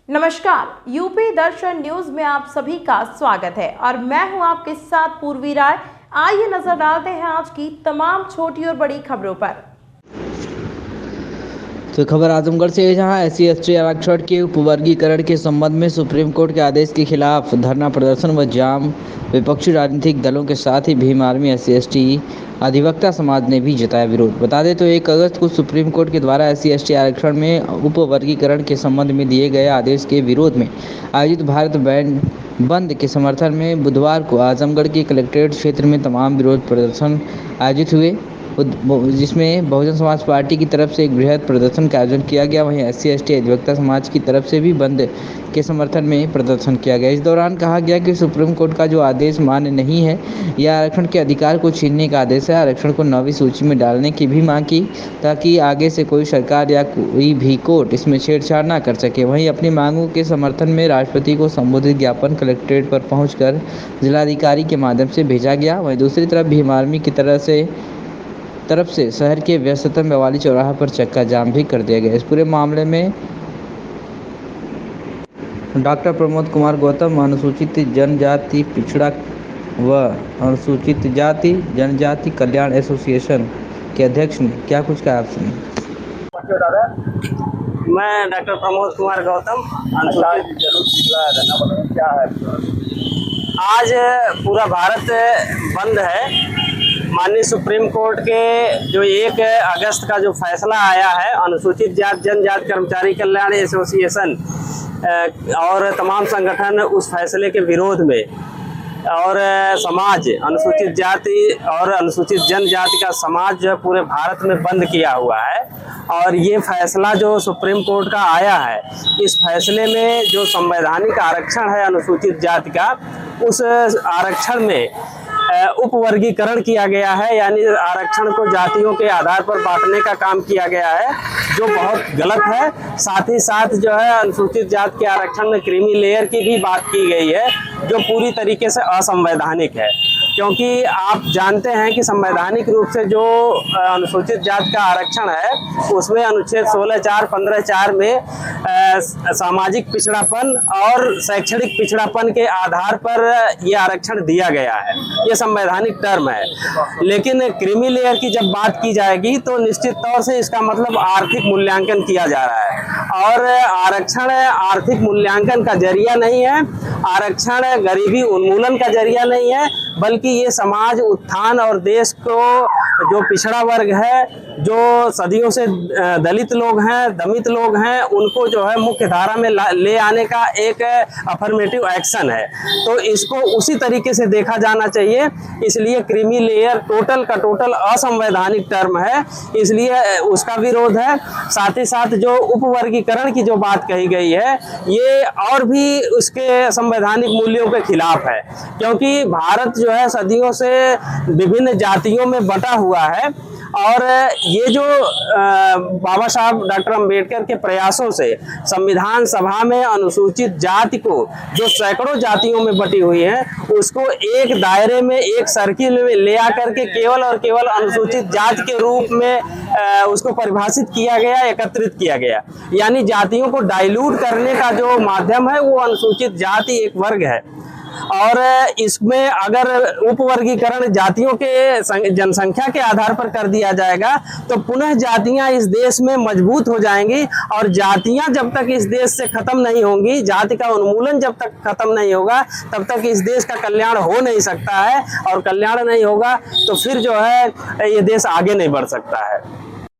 नमस्कार, यूपी दर्शन न्यूज में आप सभी का स्वागत है और मैं हूं आपके साथ पूर्वी राय। आइए नजर डालते हैं आज की तमाम छोटी और बड़ी खबरों पर। तो खबर आजमगढ़ से है, जहां SC/ST आरक्षण के उपवर्गीकरण के संबंध में सुप्रीम कोर्ट के आदेश के खिलाफ धरना प्रदर्शन व जाम। विपक्षी राजनीतिक दलों के साथ ही भीम आर्मी SC/ST अधिवक्ता समाज ने भी जताया विरोध। बता दें तो 1 अगस्त को सुप्रीम कोर्ट के द्वारा SC/ST आरक्षण में उपवर्गीकरण के संबंध में दिए गए आदेश के विरोध में आयोजित भारत बैंड बंद के समर्थन में बुधवार को आजमगढ़ के कलेक्ट्रेट क्षेत्र में तमाम विरोध प्रदर्शन आयोजित हुए, जिसमें बहुजन समाज पार्टी की तरफ से एक बृहद प्रदर्शन का आयोजन किया गया। वहीं SC/ST अधिवक्ता समाज की तरफ से भी बंद के समर्थन में प्रदर्शन किया गया। इस दौरान कहा गया कि सुप्रीम कोर्ट का जो आदेश मान्य नहीं है, यह आरक्षण के अधिकार को छीनने का आदेश है। आरक्षण को 9वीं सूची में डालने की भी मांग की, ताकि आगे से कोई सरकार या कोई भी कोर्ट इसमें छेड़छाड़ न कर सके। वहीं अपनी मांगों के समर्थन में राष्ट्रपति को संबोधित ज्ञापन कलेक्ट्रेट पर पहुंचकर जिलाधिकारी के माध्यम से भेजा गया। वहीं दूसरी तरफ भीम आर्मी की तरफ से शहर के व्यस्ततम बवाली चौराहा पर चक्का जाम भी कर दिया गया। इस पूरे मामले में डॉक्टर प्रमोद कुमार गौतम, अनुसूचित जनजाति पिछड़ा व अनुसूचित जाति जनजाति कल्याण एसोसिएशन के अध्यक्ष ने क्या कुछ कहा, आप सुनिए। मैं डॉक्टर प्रमोद कुमार गौतम, क्या है? आज पूरा भारत बंद है। माननीय सुप्रीम कोर्ट के जो 1 अगस्त का जो फैसला आया है, अनुसूचित जाति जनजाति कर्मचारी कल्याण एसोसिएशन और तमाम संगठन उस फैसले के विरोध में और समाज अनुसूचित जाति और अनुसूचित जनजाति का समाज जो है पूरे भारत में बंद किया हुआ है। और ये फैसला जो सुप्रीम कोर्ट का आया है, इस फैसले में जो संवैधानिक आरक्षण है अनुसूचित जाति का, उस आरक्षण में उपवर्गीकरण किया गया है, यानी आरक्षण को जातियों के आधार पर बांटने का काम किया गया है, जो बहुत गलत है। साथ ही साथ जो है अनुसूचित जाति के आरक्षण में क्रीमी लेयर की भी बात की गई है, जो पूरी तरीके से असंवैधानिक है। क्योंकि आप जानते हैं कि संवैधानिक रूप से जो अनुसूचित जाति का आरक्षण है, उसमें अनुच्छेद 16(4), 15(4) में सामाजिक पिछड़ापन और शैक्षणिक पिछड़ापन के आधार पर यह आरक्षण दिया गया है। ये संवैधानिक टर्म है। लेकिन क्रीमी लेयर की जब बात की जाएगी तो निश्चित तौर से इसका मतलब आर्थिक मूल्यांकन किया जा रहा है, और आरक्षण आर्थिक मूल्यांकन का जरिया नहीं है। आरक्षण गरीबी उन्मूलन का जरिया नहीं है, बल्कि ये समाज उत्थान और देश को जो पिछड़ा वर्ग है, जो सदियों से दलित लोग हैं, दमित लोग हैं, उनको जो है मुख्य धारा में ले आने का एक अफर्मेटिव एक्शन है। तो इसको उसी तरीके से देखा जाना चाहिए। इसलिए क्रीमी लेयर टोटल का टोटल असंवैधानिक टर्म है, इसलिए उसका विरोध है। साथ ही साथ जो उपवर्गीकरण की जो बात कही गई है, ये और भी उसके संवैधानिक मूल्यों के खिलाफ है, क्योंकि भारत जो है सदियों से विभिन्न जातियों में बटा हुआ है। और ये जो बाबा साहब डॉक्टर अंबेडकर के प्रयासों से संविधान सभा में अनुसूचित जाति को, जो सैकड़ों जातियों में बटी हुई है, उसको एक दायरे में, एक सर्किल में ले आकर के केवल और केवल अनुसूचित जाति के रूप में उसको परिभाषित किया गया, एकत्रित किया गया। यानी जातियों को डाइल्यूट करने का जो माध्यम है, वो अनुसूचित जाति एक वर्ग है। और इसमें अगर उपवर्गीकरण जातियों के जनसंख्या के आधार पर कर दिया जाएगा, तो पुनः जातियां इस देश में मजबूत हो जाएंगी। और जातियां जब तक इस देश से खत्म नहीं होंगी, जाति का उन्मूलन जब तक खत्म नहीं होगा, तब तक इस देश का कल्याण हो नहीं सकता है। और कल्याण नहीं होगा तो फिर जो है ये देश आगे नहीं बढ़ सकता है।